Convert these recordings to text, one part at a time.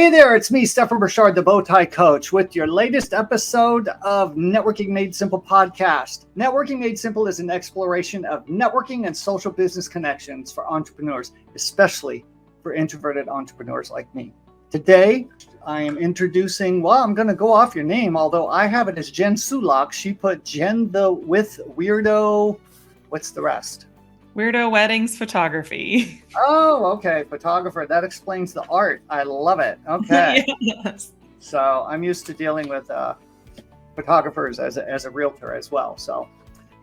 Hey there, it's me, Stefan Burchard, the Bowtie Coach, with your latest episode of Networking Made Simple podcast. Networking Made Simple is an exploration of networking and social business connections for entrepreneurs, especially for introverted entrepreneurs like me. Today, I am introducing, I'm going to go off your name, although I have it as Jen Sulak. She put Jen the with weirdo, what's the rest? Weirdo Weddings Photography. Oh, okay. Photographer. That explains the art. I love it. Okay. Yes. So I'm used to dealing with photographers as a realtor as well. So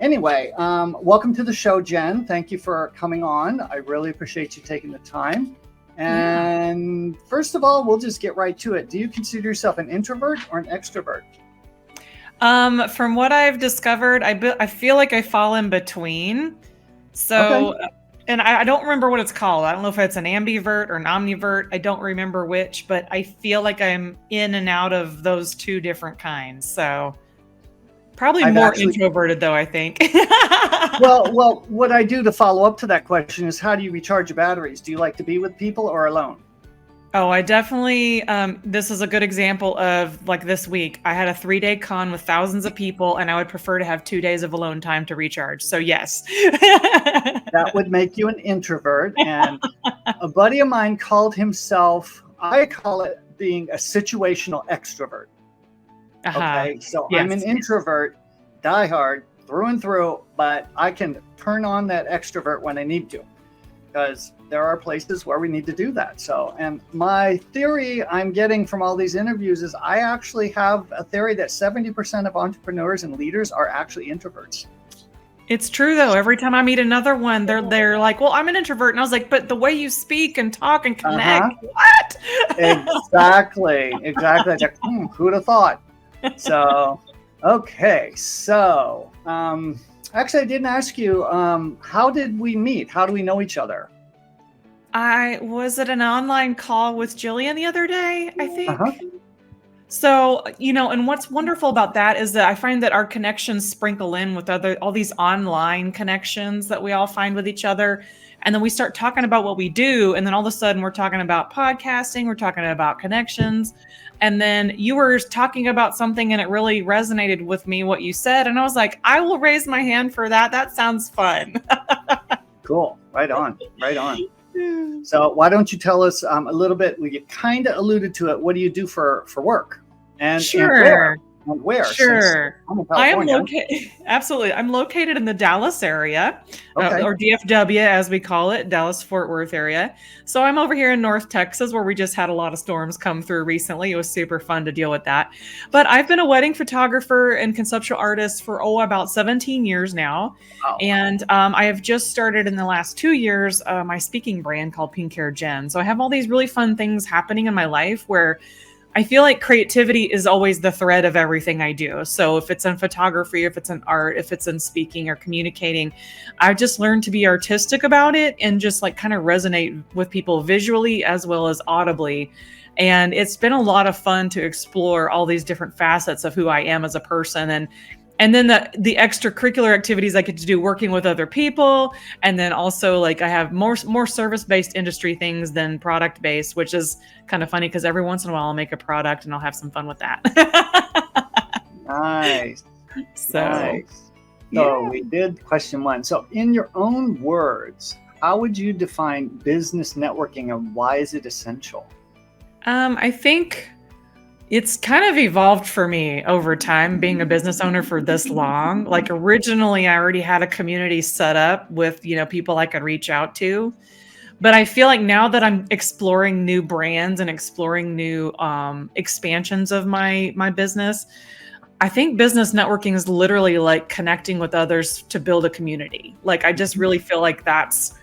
anyway, welcome to the show, Jen. Thank you for coming on. I really appreciate you taking the time. And First of all, we'll just get right to it. Do you consider yourself an introvert or an extrovert? From what I've discovered, I feel like I fall in between. So, okay. And I don't remember what it's called. I don't know if it's an ambivert or an omnivert. I don't remember which, but I feel like I'm in and out of those two different kinds. So probably introverted though, I think. Well, what I do to follow up to that question is, how do you recharge your batteries? Do you like to be with people or alone? Oh, I definitely, this is a good example of like this week. I had a 3-day con with thousands of people, and I would prefer to have 2 days of alone time to recharge. So yes. That would make you an introvert. And a buddy of mine called himself, I call it being a situational extrovert. Okay, so yes. I'm an introvert, diehard, through and through, but I can turn on that extrovert when I need to, because there are places where we need to do that. So, and my theory I'm getting from all these interviews is I actually have a theory that 70% of entrepreneurs and leaders are actually introverts. It's true though. Every time I meet another one, they're like, well, I'm an introvert. And I was like, but the way you speak and talk and connect, what? Exactly. Like, who'd have thought? So, okay. So, actually, I didn't ask you, how did we meet? How do we know each other? I was at an online call with Jillian the other day, I think. So, and what's wonderful about that is that I find that our connections sprinkle in with all these online connections that we all find with each other. And then we start talking about what we do. And then all of a sudden we're talking about podcasting, we're talking about connections. And then you were talking about something and it really resonated with me, what you said. And I was like, I will raise my hand for that. That sounds fun. Cool. Right on. So why don't you tell us a little bit? You kind of alluded to it. What do you do for work? And sure. And where? Sure. I am located. Absolutely. I'm located in the Dallas area, or DFW as we call it, Dallas Fort Worth area. So I'm over here in North Texas, where we just had a lot of storms come through recently. It was super fun to deal with that. But I've been a wedding photographer and conceptual artist for about 17 years now. Wow. And I have just started in the last 2 years my speaking brand called Pink Hair Jen. So I have all these really fun things happening in my life where I feel like creativity is always the thread of everything I do. So if it's in photography, if it's in art, if it's in speaking or communicating, I've just learned to be artistic about it and just like kind of resonate with people visually as well as audibly. And it's been a lot of fun to explore all these different facets of who I am as a person. And then the extracurricular activities I get to do working with other people. And then also like I have more service-based industry things than product-based, which is kind of funny because every once in a while I'll make a product and I'll have some fun with that. Nice. So we did question 1. So in your own words, how would you define business networking and why is it essential? I think it's kind of evolved for me over time, being a business owner for this long. Like originally, I already had a community set up with, people I could reach out to. But I feel like now that I'm exploring new brands and exploring new expansions of my business, I think business networking is literally like connecting with others to build a community. Like I just really feel like that's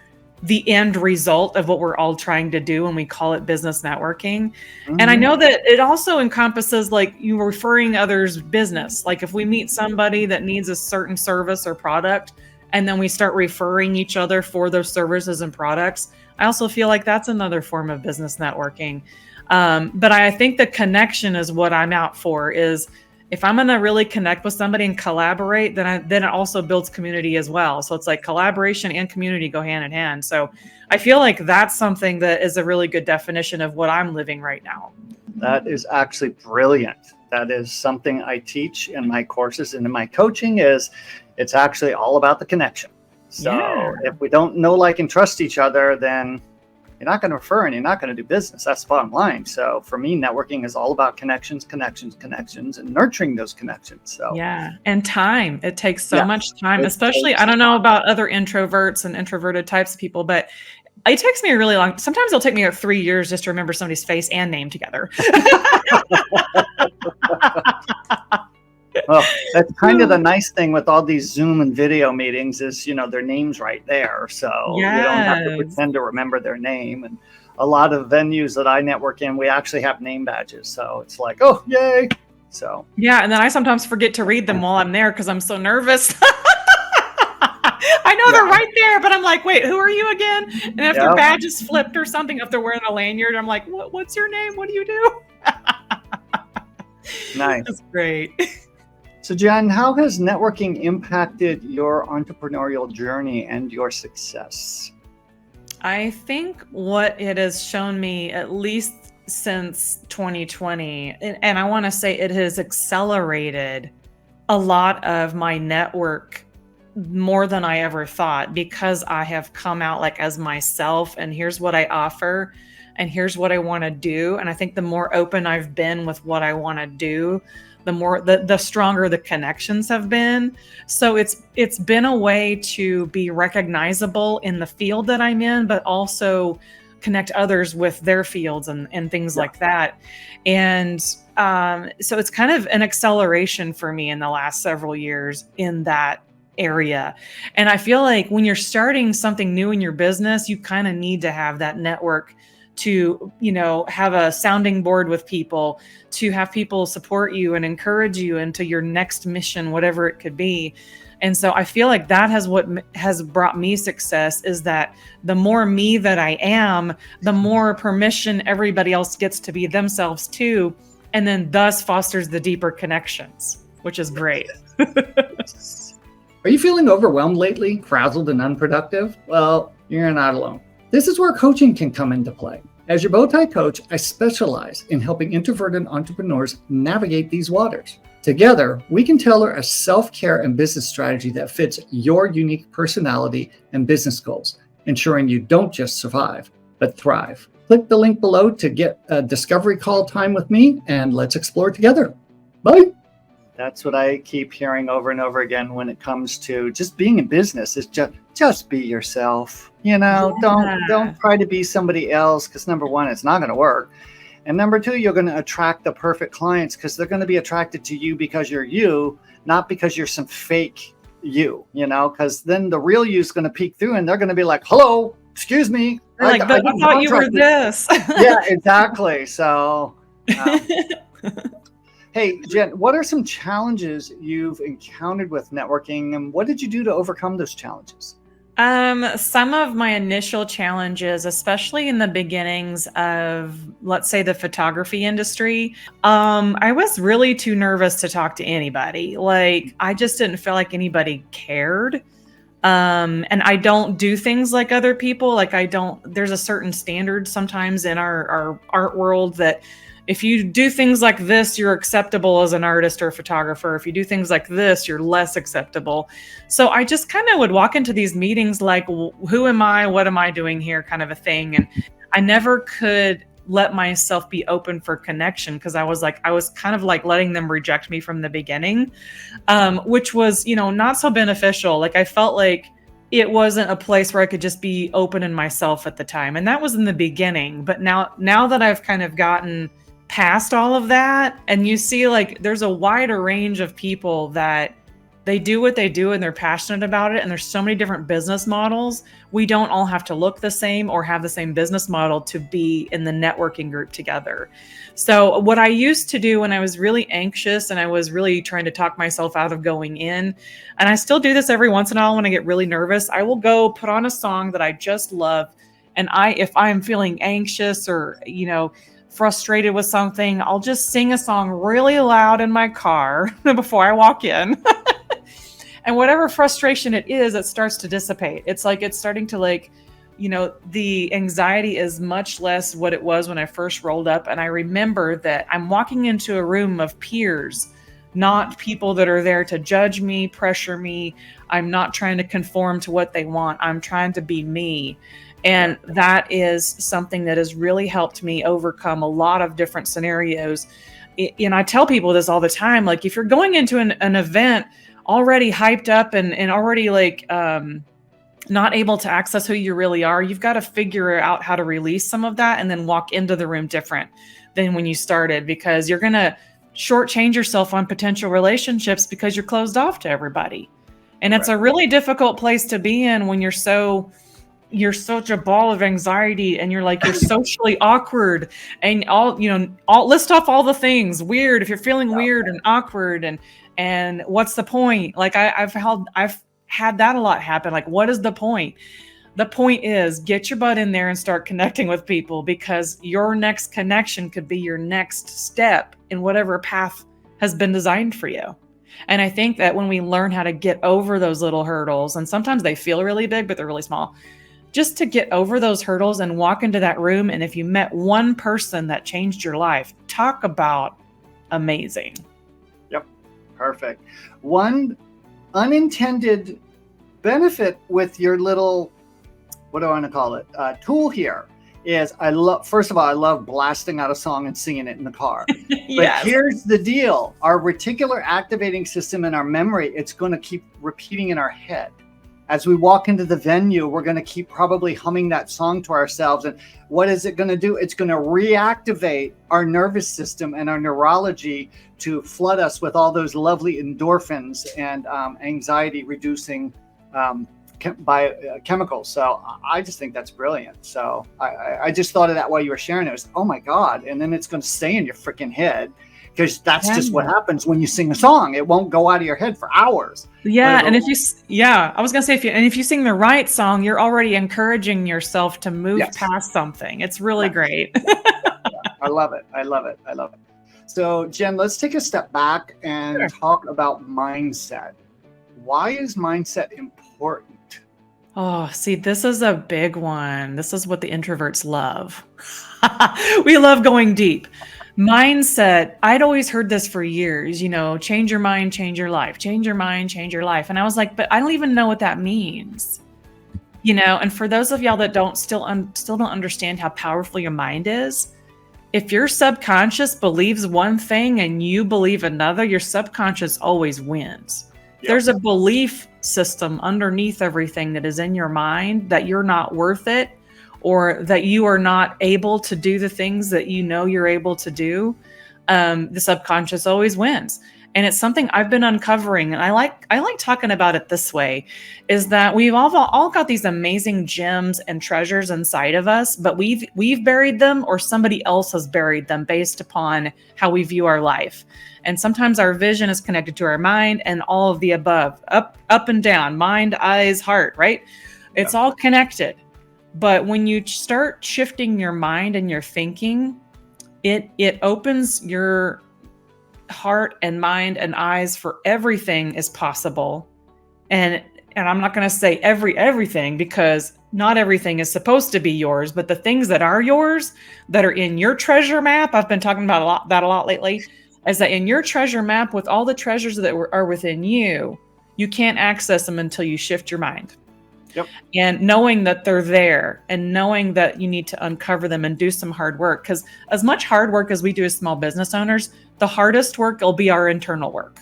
the end result of what we're all trying to do when we call it business networking. Mm-hmm. And I know that it also encompasses like you referring others' business. Like if we meet somebody that needs a certain service or product, and then we start referring each other for those services and products, I also feel like that's another form of business networking. But I think the connection is what I'm out for, is if I'm going to really connect with somebody and collaborate, then it also builds community as well. So it's like collaboration and community go hand in hand. So I feel like that's something that is a really good definition of what I'm living right now. That is actually brilliant. That is something I teach in my courses and in my coaching. It's actually all about the connection. So if we don't know, like, and trust each other, then you're not going to refer and you're not going to do business. That's the bottom line. So for me, networking is all about connections, and nurturing those connections. So and time. It takes so much time, especially, I don't know about other introverts and introverted types of people, but it takes me a really long. Sometimes it'll take me 3 years just to remember somebody's face and name together. Well, that's kind of the nice thing with all these Zoom and video meetings is, their name's right there. So you don't have to pretend to remember their name. And a lot of venues that I network in, we actually have name badges. So it's like, oh, yay. So. Yeah. And then I sometimes forget to read them while I'm there because I'm so nervous. I know they're right there, but I'm like, wait, who are you again? And if their badge is flipped or something, if they're wearing a lanyard, I'm like, what's your name? What do you do? Nice. That's great. So, Jen, how has networking impacted your entrepreneurial journey and your success? I think what it has shown me, at least since 2020, and I want to say it has accelerated a lot of my network more than I ever thought, because I have come out like as myself, and here's what I offer and here's what I want to do. And I think the more open I've been with what I want to do, the stronger the connections have been. So it's been a way to be recognizable in the field that I'm in, but also connect others with their fields and things like that. And so it's kind of an acceleration for me in the last several years in that area. And I feel like when you're starting something new in your business, you kind of need to have that network to, have a sounding board with people, to have people support you and encourage you into your next mission, whatever it could be. And so I feel like that what has brought me success, is that the more me that I am, the more permission everybody else gets to be themselves too. And then thus fosters the deeper connections, which is great. Are you feeling overwhelmed lately, frazzled and unproductive? Well, you're not alone. This is where coaching can come into play. As your Bowtie coach, I specialize in helping introverted entrepreneurs navigate these waters. Together, we can tailor a self-care and business strategy that fits your unique personality and business goals, ensuring you don't just survive, but thrive. Click the link below to get a discovery call time with me, and let's explore together. Bye. That's what I keep hearing over and over again when it comes to just being in business, is just be yourself. Don't try to be somebody else, because number one, it's not going to work. And number two, you're going to attract the perfect clients because they're going to be attracted to you because you're you, not because you're some fake you, because then the real you is going to peek through and they're going to be like, hello, excuse me. I thought you were this. Yeah, exactly. So, hey, Jen, what are some challenges you've encountered with networking, and what did you do to overcome those challenges? Some of my initial challenges, especially in the beginnings of, let's say, the photography industry, I was really too nervous to talk to anybody. Like, I just didn't feel like anybody cared. And I don't do things like other people. Like, there's a certain standard sometimes in our art world that if you do things like this, you're acceptable as an artist or a photographer. If you do things like this, you're less acceptable. So I just kind of would walk into these meetings like, who am I? What am I doing here? Kind of a thing. And I never could let myself be open for connection, because I was kind of like letting them reject me from the beginning, which was, not so beneficial. Like, I felt like it wasn't a place where I could just be open in myself at the time. And that was in the beginning. But now that I've kind of gotten past all of that, and you see, like, there's a wider range of people that they do what they do and they're passionate about it, and there's so many different business models. We don't all have to look the same or have the same business model to be in the networking group together. So what I used to do when I was really anxious and I was really trying to talk myself out of going in, and I still do this every once in a while when I get really nervous, I will go put on a song that I just love. And if I'm feeling anxious or, frustrated with something, I'll just sing a song really loud in my car before I walk in. And whatever frustration it is, it starts to dissipate. It's like it's starting to like, you know, the anxiety is much less what it was when I first rolled up. And I remember that I'm walking into a room of peers, not people that are there to judge me, pressure me. I'm not trying to conform to what they want. I'm trying to be me. And that is something that has really helped me overcome a lot of different scenarios. And I tell people this all the time, like if you're going into an event already hyped up and already like not able to access who you really are, you've got to figure out how to release some of that and then walk into the room different than when you started, because you're going to shortchange yourself on potential relationships because you're closed off to everybody. And it's a really difficult place to be in when you're such a ball of anxiety and you're like, you're socially awkward and all list off all the things weird. If you're feeling weird and awkward and what's the point? Like I've had that a lot happen. Like, what is the point? The point is get your butt in there and start connecting with people, because your next connection could be your next step in whatever path has been designed for you. And I think that when we learn how to get over those little hurdles, and sometimes they feel really big, but they're really small, just to get over those hurdles and walk into that room. And if you met one person that changed your life, talk about amazing. Yep. Perfect. One unintended benefit with your little, what do I want to call it, tool here is first of all, I love blasting out a song and singing it in the car. But here's the deal. Our reticular activating system in our memory, it's going to keep repeating in our head. As we walk into the venue, we're going to keep probably humming that song to ourselves. And what is it going to do? It's going to reactivate our nervous system and our neurology to flood us with all those lovely endorphins and anxiety reducing chemicals. So I just think that's brilliant. So I just thought of that while you were sharing it. It was, oh my God. And then it's going to stay in your freaking head, because that's just what happens when you sing a song. It won't go out of your head for hours. Yeah. And if I was going to say, if you sing the right song, you're already encouraging yourself to move past something. It's really great. I love it. I love it. I love it. So Jen, let's take a step back and talk about mindset. Why is mindset important? Oh, see, this is a big one. This is what the introverts love. We love going deep. Mindset, I'd always heard this for years, change your mind, change your life, change your mind, change your life. And I was like, but I don't even know what that means. And for those of y'all that still don't understand how powerful your mind is, if your subconscious believes one thing and you believe another, your subconscious always wins. Yep. There's a belief system underneath everything that is in your mind that you're not worth it, or that you are not able to do the things that you're able to do. The subconscious always wins. And it's something I've been uncovering. And I like talking about it this way, is that we've all got these amazing gems and treasures inside of us, but we've buried them, or somebody else has buried them based upon how we view our life. And sometimes our vision is connected to our mind and all of the above, up and down, mind, eyes, heart, right? It's all connected. But when you start shifting your mind and your thinking, it opens your heart and mind and eyes for everything is possible. And I'm not going to say everything, because not everything is supposed to be yours, but the things that are yours, that are in your treasure map, I've been talking about a lot lately, is that in your treasure map, with all the treasures that are within you, you can't access them until you shift your mind. Yep. And knowing that they're there, and knowing that you need to uncover them and do some hard work. Because as much hard work as we do as small business owners, the hardest work will be our internal work.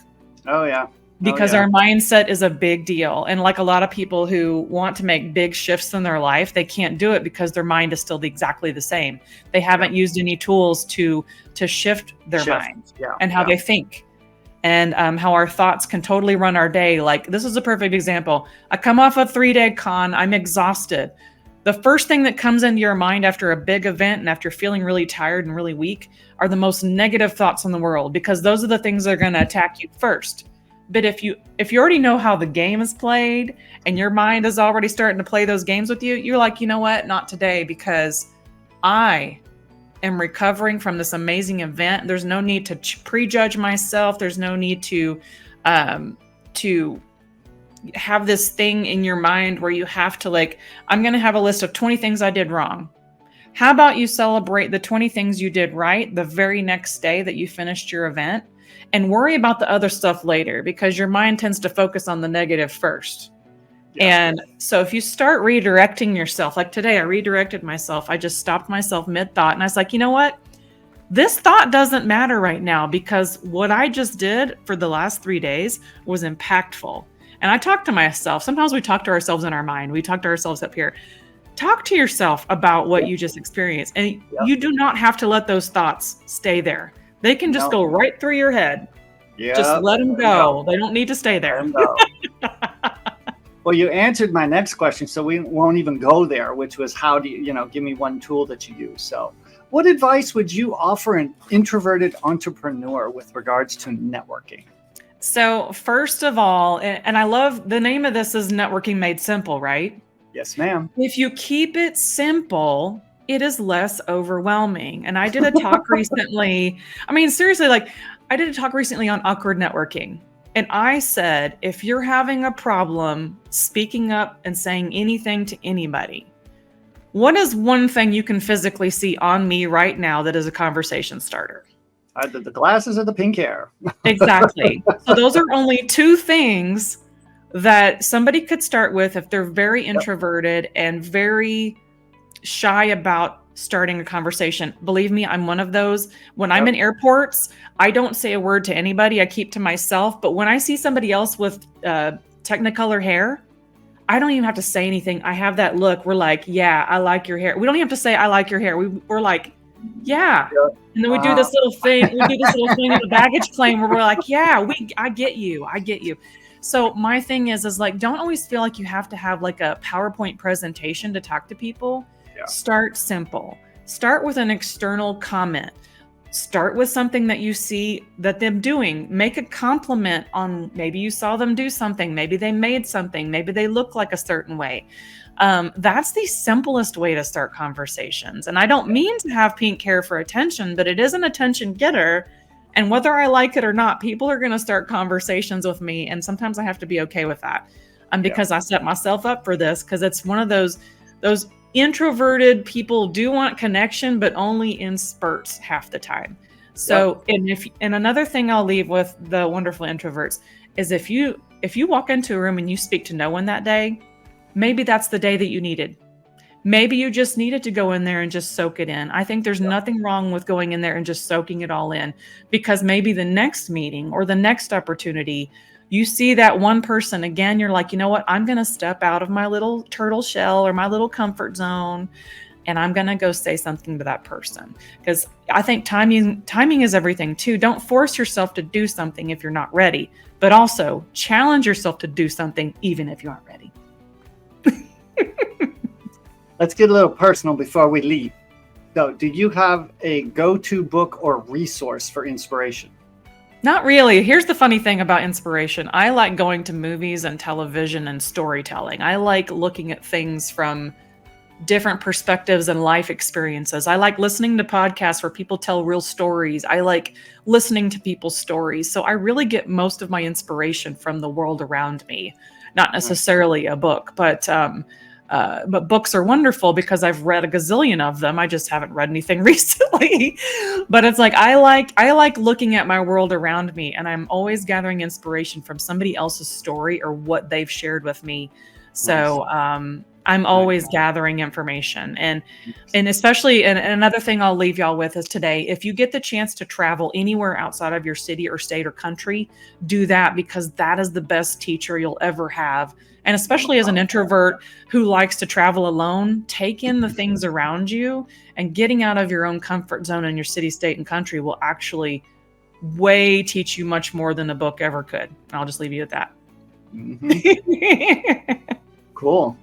Oh, yeah. Because our mindset is a big deal. And like a lot of people who want to make big shifts in their life, they can't do it because their mind is still exactly the same. They haven't used any tools to shift their mind and how they think. And how our thoughts can totally run our day. Like, this is a perfect example. I come off a 3-day con. I'm exhausted. The first thing that comes into your mind after a big event and after feeling really tired and really weak are the most negative thoughts in the world, because those are the things that are going to attack you first. But if you already know how the game is played and your mind is already starting to play those games with you, you're like, you know what? Not today, because I am recovering from this amazing event. There's no need to prejudge myself. There's no need to have this thing in your mind where you have to like, I'm going to have a list of 20 things I did wrong. How about you celebrate the 20 things you did right the very next day that you finished your event, and worry about the other stuff later, because your mind tends to focus on the negative first. Yeah. And so if you start redirecting yourself, like today, I redirected myself. I just stopped myself mid-thought and I was like, you know what? This thought doesn't matter right now, because what I just did for the last 3 days was impactful. And I talk to myself. Sometimes we talk to ourselves in our mind. We talk to ourselves up here. Talk to yourself about what you just experienced. And you do not have to let those thoughts stay there. They can just go right through your head. Just let them go. They don't need to stay there. Well, you answered my next question, so we won't even go there, which was how do you, give me one tool that you use. So what advice would you offer an introverted entrepreneur with regards to networking? So first of all, and I love the name of this is Networking Made Simple, right? Yes, ma'am. If you keep it simple, it is less overwhelming. And I did a talk recently. I mean, seriously, like I did a talk recently on awkward networking. And I said, if you're having a problem speaking up and saying anything to anybody, what is one thing you can physically see on me right now that is a conversation starter? Either the glasses or the pink hair. Exactly. So those are only two things that somebody could start with if they're very introverted and very shy about starting a conversation. Believe me, I'm one of those. When I'm in airports, I don't say a word to anybody. I keep to myself. But when I see somebody else with Technicolor hair, I don't even have to say anything. I have that look. We're like, yeah, I like your hair. We don't even have to say, I like your hair. We're like, yeah. And then we do this little thing. We do this little thing in the baggage claim where we're like, yeah, I get you. I get you. So my thing is like, don't always feel like you have to have like a PowerPoint presentation to talk to people. Yeah. Start simple. Start with an external comment. Start with something that you see that them doing. Make a compliment on maybe you saw them do something. Maybe they made something. Maybe they look like a certain way. That's the simplest way to start conversations. And I don't mean to have pink hair for attention, but it is an attention getter. And whether I like it or not, people are going to start conversations with me. And sometimes I have to be okay with that. Because I set myself up for this, because it's one of those introverted people do want connection, but only in spurts half the time. So, and another thing I'll leave with the wonderful introverts is if you walk into a room and you speak to no one that day, maybe that's the day that you needed. Maybe you just needed to go in there and just soak it in. I think there's nothing wrong with going in there and just soaking it all in, because maybe the next meeting or the next opportunity, you see that one person again, you're like, you know what? I'm going to step out of my little turtle shell or my little comfort zone, and I'm going to go say something to that person. Because I think timing is everything too. Don't force yourself to do something if you're not ready, but also challenge yourself to do something even if you aren't ready. Let's get a little personal before we leave. So, do you have a go-to book or resource for inspiration? Not really. Here's the funny thing about inspiration. I like going to movies and television and storytelling. I like looking at things from different perspectives and life experiences. I like listening to podcasts where people tell real stories. I like listening to people's stories. So I really get most of my inspiration from the world around me, not necessarily a book, but books are wonderful because I've read a gazillion of them. I just haven't read anything recently. But it's like I like looking at my world around me, and I'm always gathering inspiration from somebody else's story or what they've shared with me. So I'm always gathering information. And especially, and another thing I'll leave y'all with is today, if you get the chance to travel anywhere outside of your city or state or country, do that, because that is the best teacher you'll ever have. And especially as an introvert who likes to travel alone, take in the things around you, and getting out of your own comfort zone in your city, state, and country will actually teach you much more than a book ever could. I'll just leave you at that. Mm-hmm. Cool.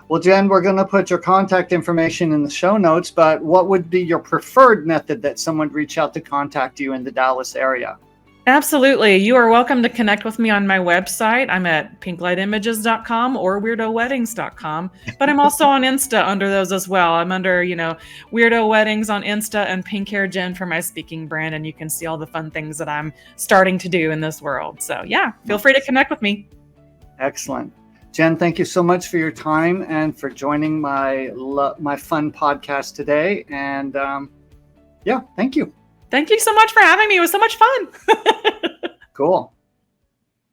Well, Jen, we're going to put your contact information in the show notes, but what would be your preferred method that someone reach out to contact you in the Dallas area? Absolutely. You are welcome to connect with me on my website. I'm at pinklightimages.com or weirdowweddings.com, but I'm also on Insta under those as well. I'm under, Weirdo Weddings on Insta and Pink Hair Jen for my speaking brand. And you can see all the fun things that I'm starting to do in this world. So yeah, feel free to connect with me. Excellent. Jen, thank you so much for your time and for joining my fun podcast today. And thank you. Thank you so much for having me. It was so much fun. Cool.